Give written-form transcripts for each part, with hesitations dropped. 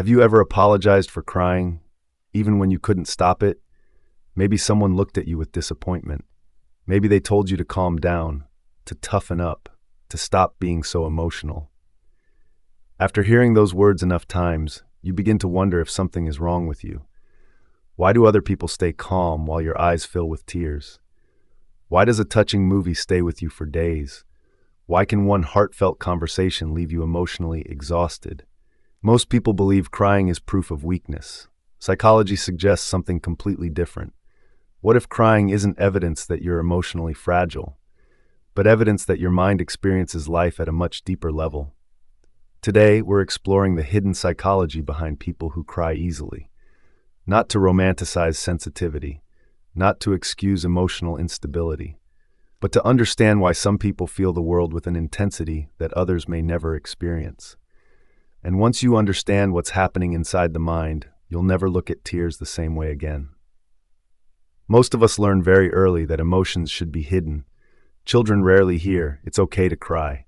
Have you ever apologized for crying, even when you couldn't stop it? Maybe someone looked at you with disappointment. Maybe they told you to calm down, to toughen up, to stop being so emotional. After hearing those words enough times, you begin to wonder if something is wrong with you. Why do other people stay calm while your eyes fill with tears? Why does a touching movie stay with you for days? Why can one heartfelt conversation leave you emotionally exhausted? Most people believe crying is proof of weakness. Psychology suggests something completely different. What if crying isn't evidence that you're emotionally fragile, but evidence that your mind experiences life at a much deeper level? Today, we're exploring the hidden psychology behind people who cry easily. Not to romanticize sensitivity, not to excuse emotional instability, but to understand why some people feel the world with an intensity that others may never experience. And once you understand what's happening inside the mind, you'll never look at tears the same way again. Most of us learn very early that emotions should be hidden. Children rarely hear, "It's okay to cry."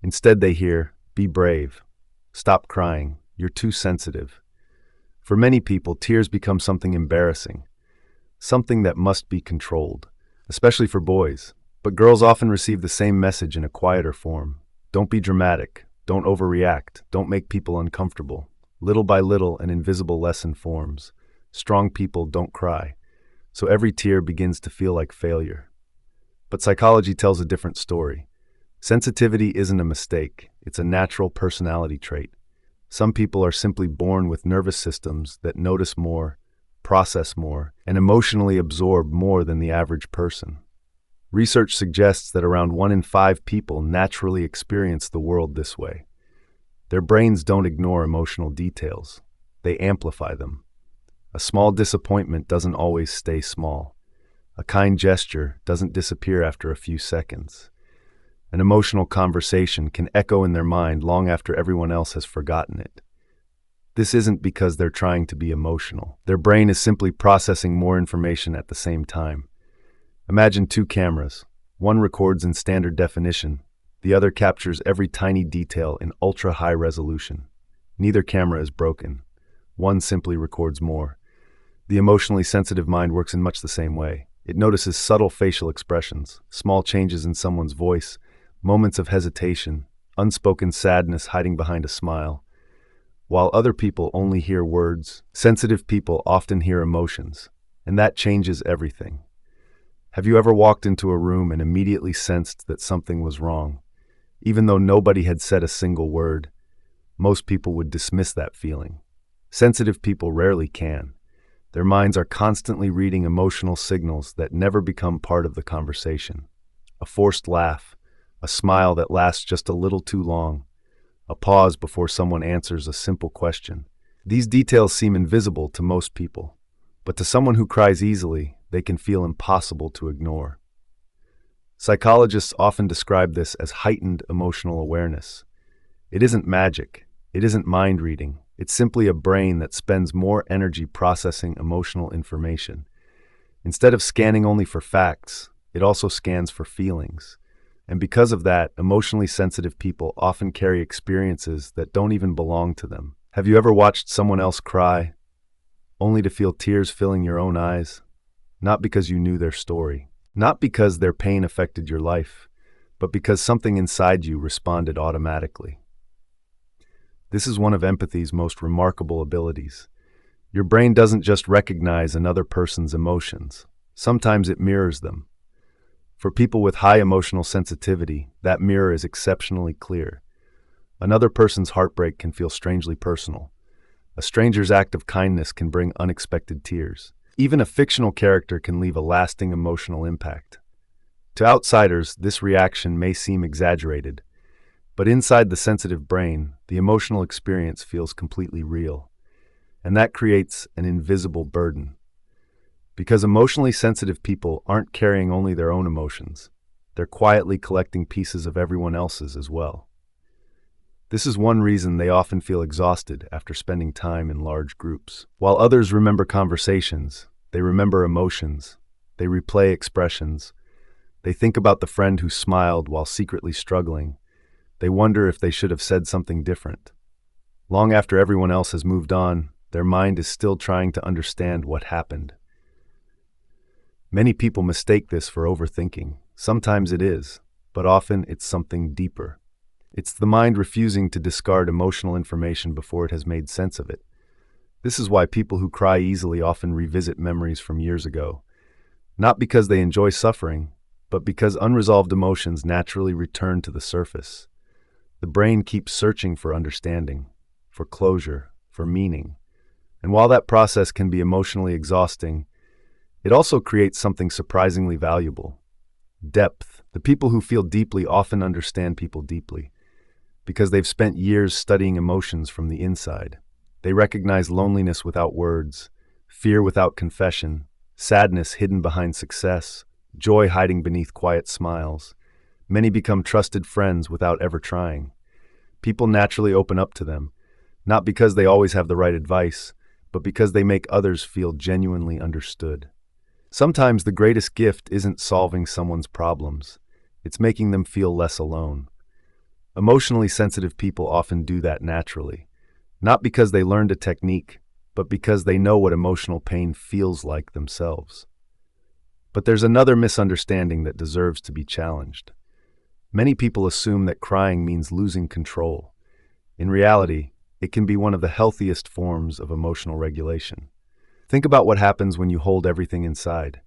Instead, they hear, "Be brave. Stop crying. You're too sensitive." For many people, tears become something embarrassing, something that must be controlled, especially for boys. But girls often receive the same message in a quieter form. Don't be dramatic. Don't overreact. Don't make people uncomfortable. Little by little, an invisible lesson forms. Strong people don't cry. So every tear begins to feel like failure. But psychology tells a different story. Sensitivity isn't a mistake. It's a natural personality trait. Some people are simply born with nervous systems that notice more, process more, and emotionally absorb more than the average person. Research suggests that around 1 in 5 people naturally experience the world this way. Their brains don't ignore emotional details. They amplify them. A small disappointment doesn't always stay small. A kind gesture doesn't disappear after a few seconds. An emotional conversation can echo in their mind long after everyone else has forgotten it. This isn't because they're trying to be emotional. Their brain is simply processing more information at the same time. Imagine 2 cameras. One records in standard definition. The other captures every tiny detail in ultra-high resolution. Neither camera is broken. One simply records more. The emotionally sensitive mind works in much the same way. It notices subtle facial expressions, small changes in someone's voice, moments of hesitation, unspoken sadness hiding behind a smile. While other people only hear words, sensitive people often hear emotions, and that changes everything. Have you ever walked into a room and immediately sensed that something was wrong? Even though nobody had said a single word, most people would dismiss that feeling. Sensitive people rarely can. Their minds are constantly reading emotional signals that never become part of the conversation. A forced laugh, a smile that lasts just a little too long, a pause before someone answers a simple question. These details seem invisible to most people, but to someone who cries easily, they can feel impossible to ignore. Psychologists often describe this as heightened emotional awareness. It isn't magic. It isn't mind reading. It's simply a brain that spends more energy processing emotional information. Instead of scanning only for facts, it also scans for feelings. And because of that, emotionally sensitive people often carry experiences that don't even belong to them. Have you ever watched someone else cry, only to feel tears filling your own eyes? Not because you knew their story, not because their pain affected your life, but because something inside you responded automatically. This is one of empathy's most remarkable abilities. Your brain doesn't just recognize another person's emotions. Sometimes it mirrors them. For people with high emotional sensitivity, that mirror is exceptionally clear. Another person's heartbreak can feel strangely personal. A stranger's act of kindness can bring unexpected tears. Even a fictional character can leave a lasting emotional impact. To outsiders, this reaction may seem exaggerated, but inside the sensitive brain, the emotional experience feels completely real. And that creates an invisible burden. Because emotionally sensitive people aren't carrying only their own emotions, they're quietly collecting pieces of everyone else's as well. This is one reason they often feel exhausted after spending time in large groups. While others remember conversations, they remember emotions, they replay expressions, they think about the friend who smiled while secretly struggling, they wonder if they should have said something different. Long after everyone else has moved on, their mind is still trying to understand what happened. Many people mistake this for overthinking. Sometimes it is, but often it's something deeper. It's the mind refusing to discard emotional information before it has made sense of it. This is why people who cry easily often revisit memories from years ago. Not because they enjoy suffering, but because unresolved emotions naturally return to the surface. The brain keeps searching for understanding, for closure, for meaning. And while that process can be emotionally exhausting, it also creates something surprisingly valuable. Depth. The people who feel deeply often understand people deeply, because they've spent years studying emotions from the inside. They recognize loneliness without words, fear without confession, sadness hidden behind success, joy hiding beneath quiet smiles. Many become trusted friends without ever trying. People naturally open up to them, not because they always have the right advice, but because they make others feel genuinely understood. Sometimes the greatest gift isn't solving someone's problems, it's making them feel less alone. Emotionally sensitive people often do that naturally, not because they learned a technique, but because they know what emotional pain feels like themselves. But there's another misunderstanding that deserves to be challenged. Many people assume that crying means losing control. In reality, it can be one of the healthiest forms of emotional regulation. Think about what happens when you hold everything inside.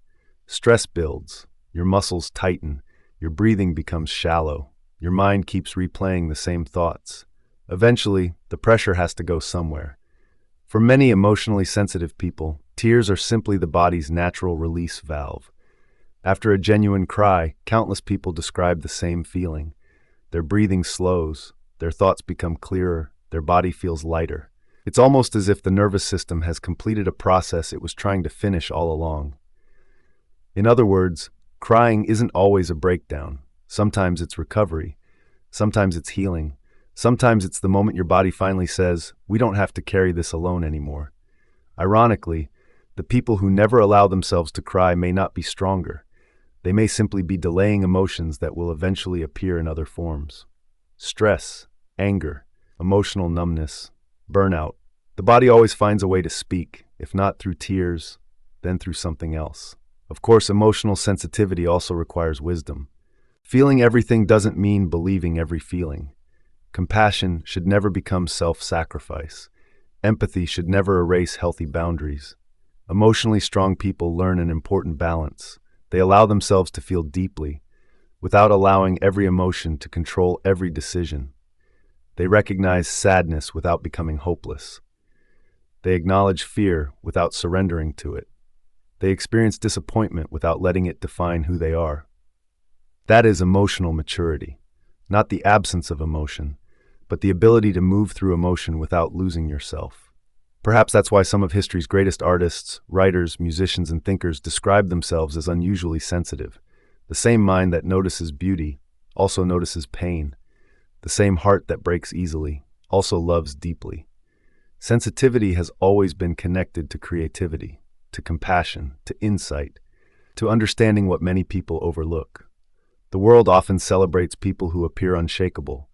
Stress builds, your muscles tighten, your breathing becomes shallow, your mind keeps replaying the same thoughts. Eventually, the pressure has to go somewhere. For many emotionally sensitive people, tears are simply the body's natural release valve. After a genuine cry, countless people describe the same feeling. Their breathing slows, their thoughts become clearer, their body feels lighter. It's almost as if the nervous system has completed a process it was trying to finish all along. In other words, crying isn't always a breakdown. Sometimes it's recovery. Sometimes it's healing. Sometimes it's the moment your body finally says, "We don't have to carry this alone anymore." Ironically, the people who never allow themselves to cry may not be stronger. They may simply be delaying emotions that will eventually appear in other forms. Stress, anger, emotional numbness, burnout. The body always finds a way to speak, if not through tears, then through something else. Of course, emotional sensitivity also requires wisdom. Feeling everything doesn't mean believing every feeling. Compassion should never become self-sacrifice. Empathy should never erase healthy boundaries. Emotionally strong people learn an important balance. They allow themselves to feel deeply, without allowing every emotion to control every decision. They recognize sadness without becoming hopeless. They acknowledge fear without surrendering to it. They experience disappointment without letting it define who they are. That is emotional maturity, not the absence of emotion, but the ability to move through emotion without losing yourself. Perhaps that's why some of history's greatest artists, writers, musicians, and thinkers describe themselves as unusually sensitive. The same mind that notices beauty also notices pain. The same heart that breaks easily also loves deeply. Sensitivity has always been connected to creativity, to compassion, to insight, to understanding what many people overlook. The world often celebrates people who appear unshakable,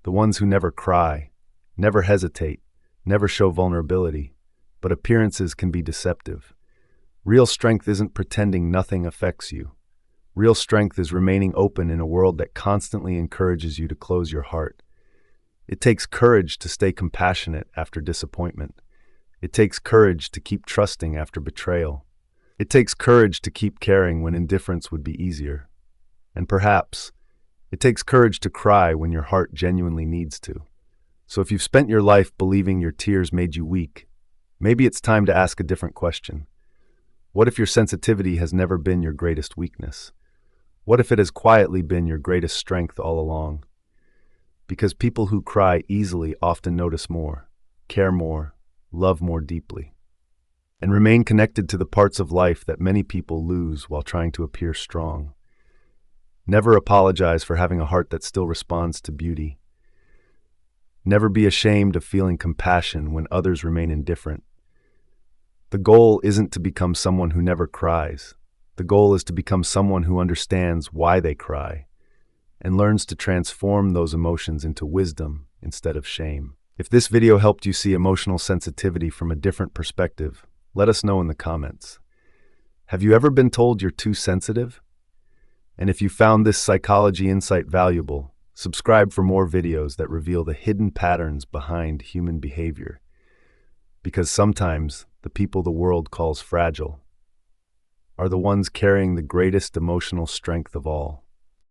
the ones who never cry, never hesitate, never show vulnerability, but appearances can be deceptive. Real strength isn't pretending nothing affects you. Real strength is remaining open in a world that constantly encourages you to close your heart. It takes courage to stay compassionate after disappointment. It takes courage to keep trusting after betrayal. It takes courage to keep caring when indifference would be easier. And perhaps, it takes courage to cry when your heart genuinely needs to. So if you've spent your life believing your tears made you weak, maybe it's time to ask a different question. What if your sensitivity has never been your greatest weakness? What if it has quietly been your greatest strength all along? Because people who cry easily often notice more, care more, love more deeply, and remain connected to the parts of life that many people lose while trying to appear strong. Never apologize for having a heart that still responds to beauty. Never be ashamed of feeling compassion when others remain indifferent. The goal isn't to become someone who never cries. The goal is to become someone who understands why they cry and learns to transform those emotions into wisdom instead of shame. If this video helped you see emotional sensitivity from a different perspective, let us know in the comments. Have you ever been told you're too sensitive? And if you found this psychology insight valuable, subscribe for more videos that reveal the hidden patterns behind human behavior. Because sometimes the people the world calls fragile are the ones carrying the greatest emotional strength of all.